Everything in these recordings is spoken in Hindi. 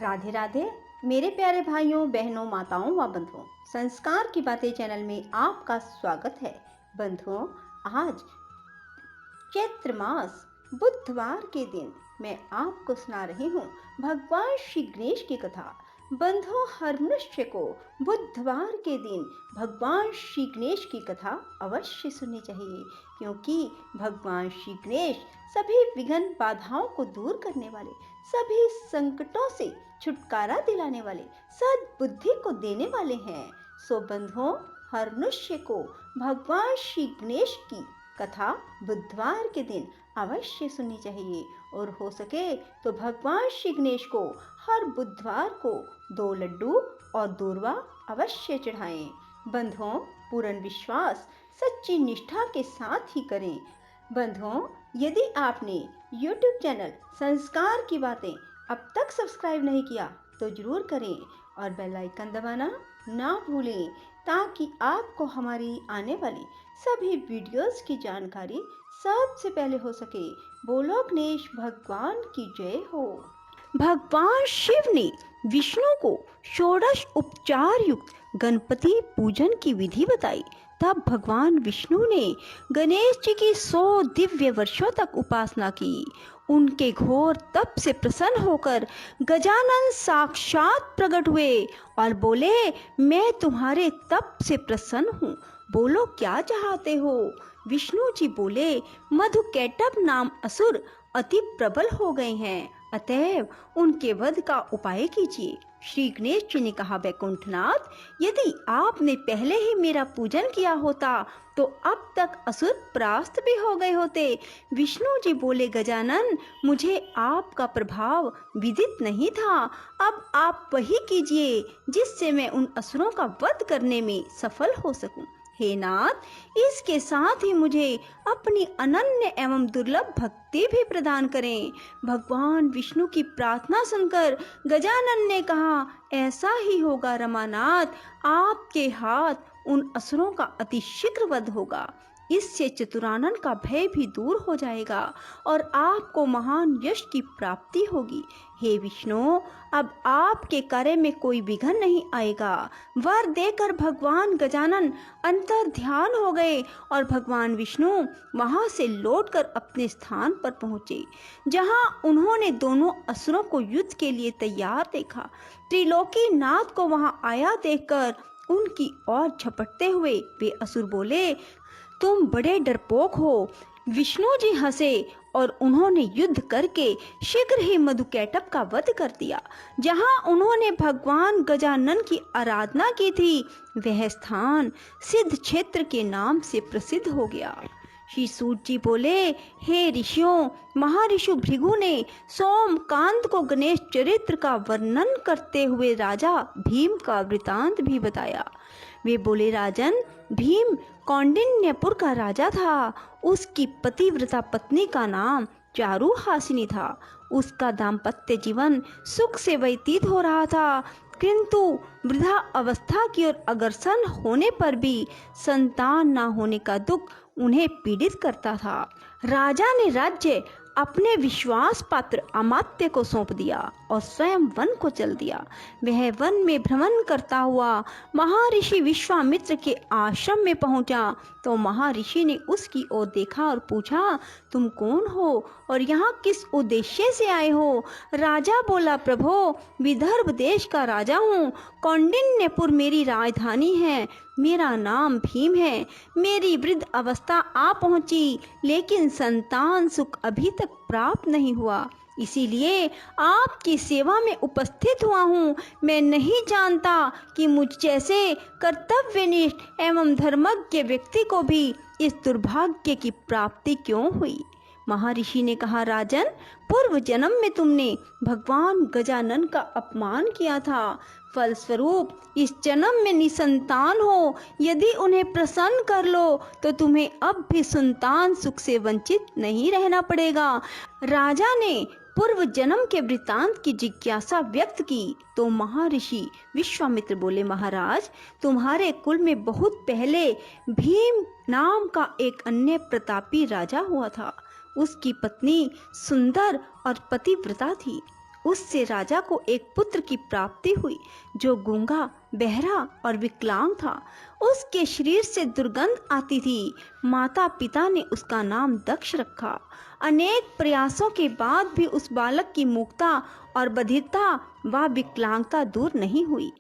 राधे राधे मेरे प्यारे भाइयों बहनों माताओं व बंधुओं, संस्कार की बातें चैनल में आपका स्वागत है। बंधुओं, आज चैत्र मास बुधवार के दिन मैं आपको सुना रही हूँ भगवान श्री गणेश की कथा। बंधुओं, हर मनुष्य को बुधवार के दिन भगवान श्री गणेश की कथा अवश्य सुननी चाहिए, क्योंकि भगवान श्री गणेश सभी विघ्न बाधाओं को दूर करने वाले, सभी संकटों से छुटकारा दिलाने वाले, सद्बुद्धि को देने वाले हैं। सो बंधुओं, हर मनुष्य को भगवान श्री गणेश की कथा बुधवार के दिन अवश्य सुननी चाहिए और हो सके तो भगवान श्री गणेश को हर बुधवार को 2 लड्डू और दूर्वा अवश्य चढ़ाएं। बंधुओं, पूर्ण विश्वास सच्ची निष्ठा के साथ ही करें। बंधुओं, यदि आपने YouTube चैनल संस्कार की बातें अब तक सब्सक्राइब नहीं किया तो जरूर करें और बेल आइकन दबाना ना भूलें, ताकि आपको हमारी आने वाली सभी वीडियोस की जानकारी सबसे पहले हो सके। बोलो गणेश भगवान की जय हो। भगवान शिव ने विष्णु को षोडश उपचार युक्त गणपति पूजन की विधि बताई। तब भगवान विष्णु ने गणेश जी की 100 दिव्य वर्षों तक उपासना की। उनके घोर तप से प्रसन्न होकर गजानन साक्षात प्रकट हुए और बोले, मैं तुम्हारे तप से प्रसन्न हूँ, बोलो क्या चाहते हो। विष्णु जी बोले, मधुकैटभ नाम असुर अति प्रबल हो गए हैं, अतएव उनके वध का उपाय कीजिए। श्री गणेश जी ने कहा, वैकुंठनाथ, यदि आपने पहले ही मेरा पूजन किया होता तो अब तक असुर परास्त भी हो गए होते। विष्णु जी बोले, गजानन, मुझे आपका प्रभाव विदित नहीं था, अब आप वही कीजिए जिससे मैं उन असुरों का वध करने में सफल हो सकूं। हे नाथ, इसके साथ ही मुझे अपनी अनन्य एवं दुर्लभ भक्ति भी प्रदान करें। भगवान विष्णु की प्रार्थना सुनकर गजानन ने कहा, ऐसा ही होगा रमानाथ, आपके हाथ उन असुरों का अति शीघ्र वध होगा। इससे चतुरानन का भय भी दूर हो जाएगा और आपको महान यश की प्राप्ति होगी। हे विष्णु, अब आपके कार्य में कोई विघ्न नहीं आएगा। वर देकर भगवान गजानन अंतर ध्यान हो गए और भगवान विष्णु वहां से लौटकर अपने स्थान पर पहुंचे, जहां उन्होंने दोनों असुरों को युद्ध के लिए तैयार देखा। त्रिलोकी नाथ को वहां आया देखकर उनकी ओर झपटते हुए वे असुर बोले, तुम बड़े डरपोक हो। विष्णु जी हंसे और उन्होंने युद्ध करके शीघ्र ही मधुकैटभ का वध कर दिया। जहां उन्होंने भगवान गजानन की आराधना की थी, वह स्थान सिद्ध क्षेत्र के नाम से प्रसिद्ध हो गया। श्री सूत जी बोले, हे ऋषियों, महर्षि भृगु ने सोमकांत को गणेश चरित्र का वर्णन करते हुए राजा भीम का वृतांत भी बताया। वे बोले, राजन, भीम कौंडिन्यपुर का राजा था। उसकी पतिव्रता पत्नी का नाम चारुहासिनी था। उसका दाम्पत्य जीवन सुख से व्यतीत हो रहा था, किंतु वृद्धा अवस्था की ओर अग्रसर होने पर भी संतान न होने का दुख उन्हें पीड़ित करता था। राजा ने राज्य अपने विश्वास पात्र अमात्य को सौंप दिया और स्वयं वन को चल दिया। वह वन में भ्रमण करता हुआ महर्षि विश्वामित्र के आश्रम में पहुंचा तो महर्षि ने उसकी ओर देखा और पूछा, तुम कौन हो और यहाँ किस उद्देश्य से आए हो। राजा बोला, प्रभो, विदर्भ देश का राजा हूँ, कौंडिन्यपुर मेरी राजधानी है, मेरा नाम भीम है। मेरी वृद्ध अवस्था आ पहुंची, लेकिन संतान सुख अभी तक प्राप्त नहीं हुआ, इसीलिए आपकी सेवा में उपस्थित हुआ हूँ। मैं नहीं जानता कि मुझ जैसे कर्तव्यनिष्ठ एवं धर्मज्ञ व्यक्ति को भी इस दुर्भाग्य की प्राप्ति क्यों हुई। महर्षि ने कहा, राजन, पूर्व जन्म में तुमने भगवान गजानन का अपमान किया था, फलस्वरूप इस जन्म में निसंतान हो। यदि उन्हें प्रसन्न कर लो तो तुम्हें अब भी संतान सुख से वंचित नहीं रहना पड़ेगा। राजा ने पूर्व जन्म के वृतांत की जिज्ञासा व्यक्त की तो महर्षि विश्वामित्र बोले, महाराज, तुम्हारे कुल में बहुत पहले भीम नाम का एक अन्य प्रतापी राजा हुआ था। उसकी पत्नी सुंदर और पतिव्रता थी उससे राजा को एक पुत्र की प्राप्ति हुई जो गूंगा, बहरा और विकलांग था। उसके शरीर से दुर्गंध आती थी। माता पिता ने उसका नाम दक्ष रखा। अनेक प्रयासों के बाद भी उस बालक की मूकता और बधिरता व विकलांगता दूर नहीं हुई।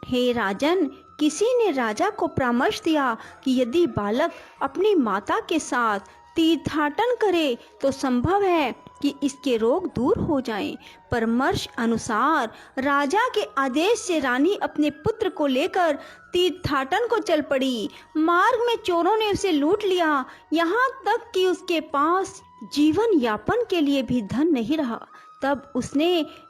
हे राजन, किसी ने राजा को परामर्श दिया कि यदि बालक अपनी माता के साथ तीर्थाटन करे तो संभव है कि इसके रोग दूर हो जाएं। परामर्श अनुसार राजा के आदेश से रानी अपने पुत्र को लेकर तीर्थाटन को चल पड़ी। मार्ग में चोरों ने उसे लूट लिया, यहाँ तक कि उसके पास जीवन यापन के लिए भी धन नहीं रहा। तब उसने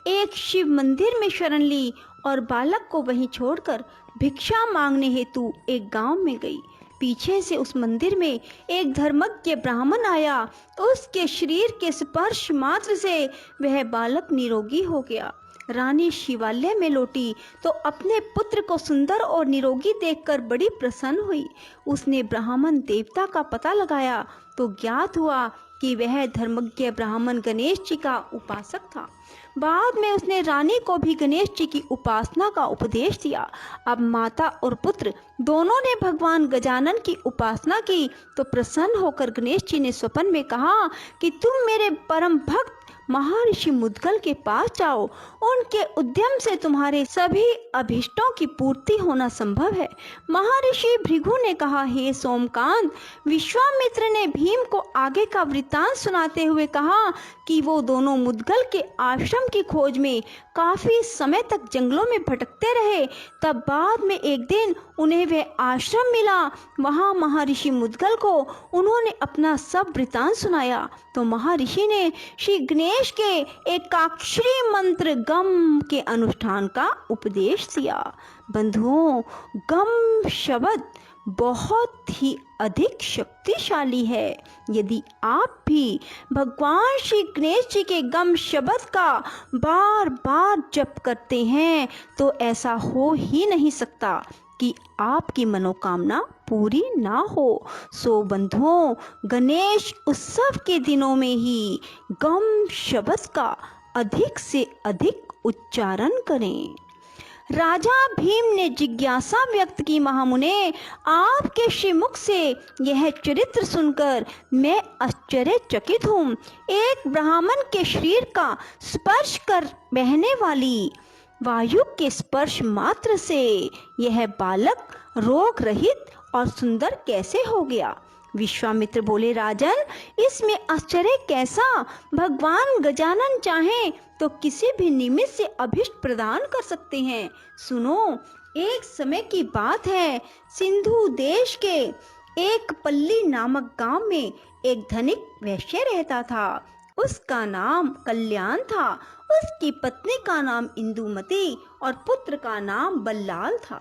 एक शिव मंदिर में शरण ली और बालक को वहीं छोड़कर भिक्षा मांगने हेतु एक गांव में गई। पीछे से उस मंदिर में एक धर्मज्ञ ब्राह्मण आया। उसके शरीर के स्पर्श मात्र से वह बालक निरोगी हो गया। रानी शिवालय में लौटी तो अपने पुत्र को सुंदर और निरोगी देखकर बड़ी प्रसन्न हुई। उसने ब्राह्मण देवता का पता लगाया तो ज्ञात हुआ कि वह धर्मज्ञ ब्राह्मण गणेश जी का उपासक था। बाद में उसने रानी को भी गणेश जी की उपासना का उपदेश दिया। अब माता और पुत्र दोनों ने भगवान गजानन की उपासना की तो प्रसन्न होकर गणेश जी ने स्वप्न में कहा कि तुम मेरे परम भक्त महर्षि मुद्गल के पास जाओ, उनके उद्यम से तुम्हारे सभी अभिष्टों की पूर्ति होना संभव है। महर्षि भृगु ने कहा, हे सोमकांत, विश्वामित्र ने भीम को आगे का वृत्तांत सुनाते हुए कहा कि वो दोनों मुद्गल के आश्रम की खोज में काफी समय तक जंगलों में भटकते रहे। तब बाद में एक दिन उन्हें वह आश्रम मिला। वहां महर्षि मुद्गल को उन्होंने अपना सब वृत्तांत सुनाया तो महर्षि ने श्री गणेश के एकाक्षरी मंत्र गम के अनुष्ठान का उपदेश दिया। बंधुओं, गम शब्द बहुत ही अधिक शक्तिशाली है। यदि आप भी भगवान श्री गणेश जी के गम शब्द का बार बार जप करते हैं तो ऐसा हो ही नहीं सकता कि आपकी मनोकामना पूरी ना हो। सो बंधुओं, गणेश उत्सव के दिनों में ही गम शब्द का अधिक से अधिक उच्चारण करें। राजा भीम ने जिज्ञासा व्यक्त की, महामुने, आपके श्रीमुख से यह चरित्र सुनकर मैं आश्चर्यचकित हूँ। एक ब्राह्मण के शरीर का स्पर्श कर बहने वाली वायु के स्पर्श मात्र से यह बालक रोग रहित और सुंदर कैसे हो गया? विश्वामित्र बोले, राजन, इसमें आश्चर्य कैसा? भगवान गजानन चाहें तो किसी भी निमित्त से अभिष्ट प्रदान कर सकते हैं। सुनो, एक समय की बात है, सिंधु देश के एक पल्ली नामक गांव में एक धनिक वैश्य रहता था। उसका नाम कल्याण था। उसकी पत्नी का नाम इंदुमती और पुत्र का नाम बल्लाल था।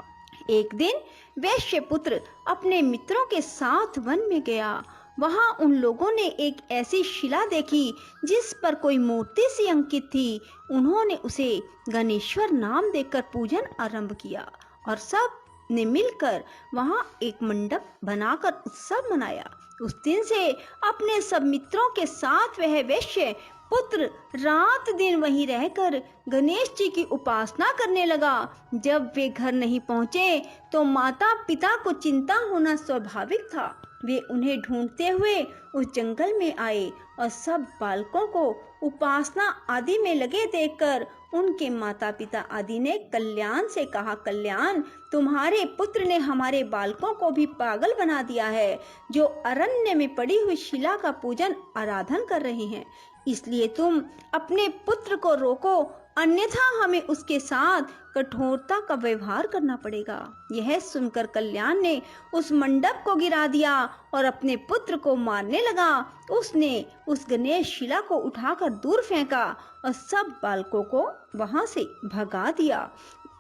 एक दिन वैश्य पुत्र अपने मित्रों के साथ वन में गया। वहां उन लोगों ने एक ऐसी शिला देखी जिस पर कोई मूर्ति सी अंकित थी। उन्होंने उसे गणेश्वर नाम देकर पूजन आरंभ किया और सब ने मिलकर वहां एक मंडप बनाकर उत्सव मनाया। उस दिन से अपने सब मित्रों के साथ वह वैश्य पुत्र रात दिन वहीं रहकर गणेश जी की उपासना करने लगा। जब वे घर नहीं पहुंचे तो माता पिता को चिंता होना स्वाभाविक था। वे उन्हें ढूंढते हुए उस जंगल में आए और सब बालकों को उपासना आदि में लगे देखकर उनके माता पिता आदि ने कल्याण से कहा, कल्याण, तुम्हारे पुत्र ने हमारे बालकों को भी पागल बना दिया है, जो अरण्य में पड़ी हुई शिला का पूजन आराधन कर रहे हैं। इसलिए तुम अपने पुत्र को रोको, अन्यथा हमें उसके साथ कठोरता का व्यवहार करना पड़ेगा। यह सुनकर कल्याण ने उस मंडप को गिरा दिया और अपने पुत्र को मारने लगा। उसने उस गणेश शिला को उठाकर दूर फेंका और सब बालकों को वहां से भगा दिया।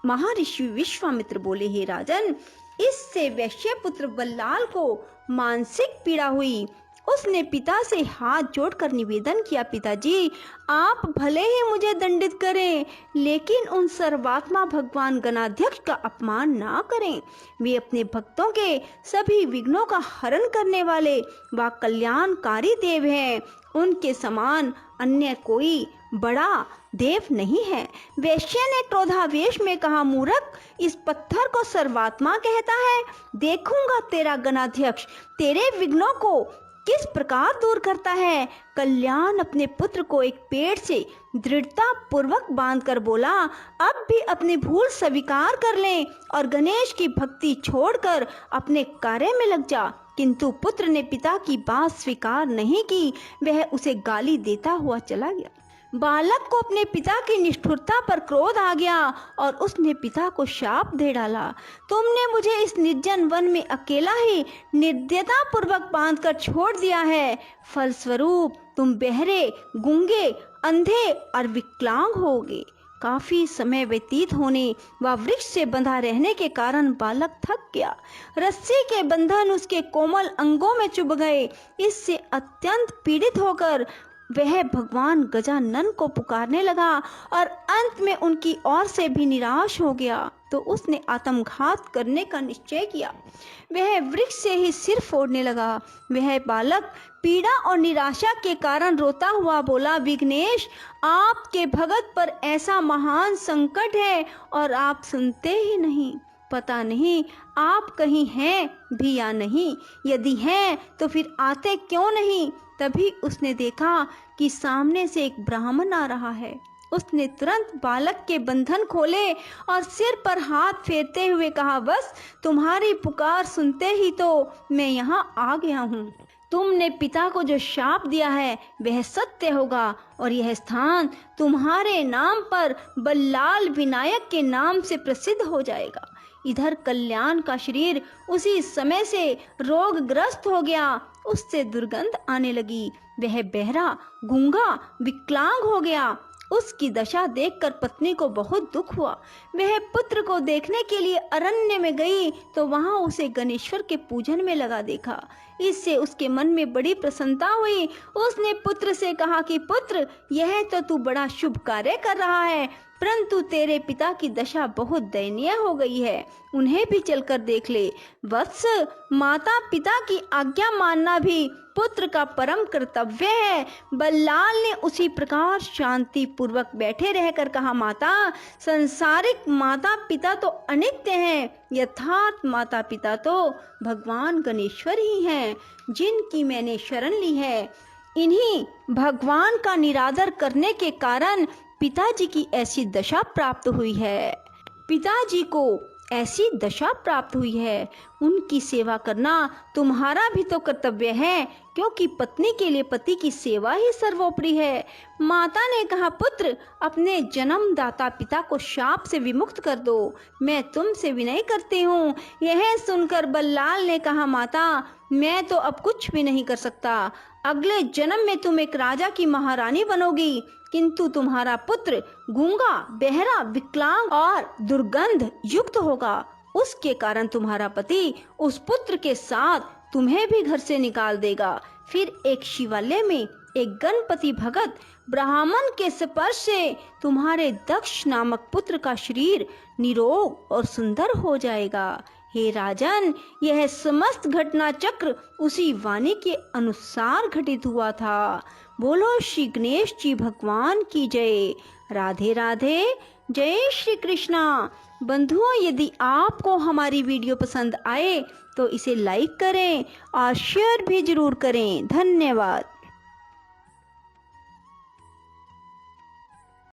महर्षि विश्वामित्र बोले, हे राजन, इससे वैश्य पुत्र बल्लाल को मानसिक पीड़ा हुई। उसने पिता से हाथ जोड़कर निवेदन किया, पिताजी आप भले ही मुझे दंडित करें, लेकिन उन सर्वात्मा भगवान गणाध्यक्ष का अपमान ना करें। वे अपने भक्तों के सभी विघ्नों का हरण करने वाले व कल्याणकारी देव हैं। उनके समान अन्य कोई बड़ा देव नहीं है। वैश्य ने क्रोधावेश में कहा, मूर्ख, इस पत्थर को सर्वात्मा कहता है। देखूंगा तेरा गणाध्यक्ष तेरे विघ्नों को किस प्रकार दूर करता है। कल्याण अपने पुत्र को एक पेड़ से दृढ़ता पूर्वक बांधकर बोला, अब भी अपनी भूल स्वीकार कर ले और गणेश की भक्ति छोड़कर अपने कार्य में लग जा। किंतु पुत्र ने पिता की बात स्वीकार नहीं की, वह उसे गाली देता हुआ चला गया। बालक को अपने पिता की निष्ठुरता पर क्रोध आ गया और उसने पिता को शाप दे डाला, तुमने मुझे इस निर्जन वन में अकेला ही निर्दयता पूर्वक बांधकर छोड़ दिया है। फलस्वरूप तुम बहरे, गूंगे, अंधे और विकलांग होगे। काफी समय व्यतीत होने व वृक्ष से बंधा रहने के कारण बालक थक गया। रस्सी के बंधन उसके कोमल अंगों में चुभ गए। इससे अत्यंत पीड़ित होकर वह भगवान गजानन को पुकारने लगा और अंत में उनकी ओर से भी निराश हो गया, तो उसने आत्मघात करने का निश्चय किया। वह वृक्ष से ही सिर फोड़ने लगा। वह बालक पीड़ा और निराशा के कारण रोता हुआ बोला, विघ्नेश, आपके भगत पर ऐसा महान संकट है और आप सुनते ही नहीं। पता नहीं आप कहीं हैं भी या नहीं। यदि हैं तो फिर आते क्यों नहीं। तभी उसने देखा कि सामने से एक ब्राह्मण आ रहा है। उसने तुरंत बालक के बंधन खोले और सिर पर हाथ फेरते हुए कहा, बस तुम्हारी पुकार सुनते ही तो मैं यहाँ आ गया हूँ। तुमने पिता को जो शाप दिया है वह सत्य होगा और यह स्थान तुम्हारे नाम पर बल्लाल विनायक के नाम से प्रसिद्ध हो जाएगा। इधर कल्याण का शरीर उसी समय से रोगग्रस्त हो गया। उससे दुर्गंध आने लगी। वह बहरा, गूंगा, विकलांग हो गया। उसकी दशा देखकर पत्नी को बहुत दुख हुआ। वह पुत्र को देखने के लिए अरण्य में गई तो वहां उसे गणेश्वर के पूजन में लगा देखा। इससे उसके मन में बड़ी प्रसन्नता हुई। उसने पुत्र से कहा कि पुत्र, यह तो तू बड़ा शुभ कार्य कर रहा है, परंतु तेरे पिता की दशा बहुत दयनीय हो गई है। उन्हें भी चलकर देख ले। वत्स, माता पिता की आज्ञा मानना भी पुत्र का परम कर्तव्य है। बल्लाल ने उसी प्रकार शांति पूर्वक बैठे रहकर कहा, माता, संसारिक माता पिता तो अनित्य हैं, यथार्थ माता पिता तो भगवान गणेश्वर ही हैं, जिनकी मैंने शरण ली है। इन्हीं भगवान का निरादर करने के कारण पिताजी की ऐसी दशा प्राप्त हुई है। पिताजी को ऐसी दशा प्राप्त हुई है। उनकी सेवा करना तुम्हारा भी तो कर्तव्य है, क्योंकि पत्नी के लिए पति की सेवा ही सर्वोपरि है। माता ने कहा, पुत्र, अपने जन्मदाता पिता को शाप से विमुक्त कर दो। मैं तुमसे विनय करती हूँ। यह सुनकर बल्लाल ने कहा, माता, मैं तो अब कुछ भी नहीं कर सकता। अगले जन्म में तुम एक राजा की महारानी बनोगी, किंतु तुम्हारा पुत्र गूंगा, बहरा, विकलांग और दुर्गंध युक्त होगा। उसके कारण तुम्हारा पति उस पुत्र के साथ तुम्हें भी घर से निकाल देगा। फिर एक शिवालय में एक गणपति भगत ब्राह्मण के स्पर्श से तुम्हारे दक्ष नामक पुत्र का शरीर निरोग और सुंदर हो जाएगा। हे राजन, यह समस्त घटना चक्र उसी वाणी के अनुसार घटित हुआ था। बोलो श्री गणेश जी भगवान की जय। राधे राधे। जय श्री कृष्णा। बंधुओं, यदि आपको हमारी वीडियो पसंद आए तो इसे लाइक करें और शेयर भी जरूर करें। धन्यवाद।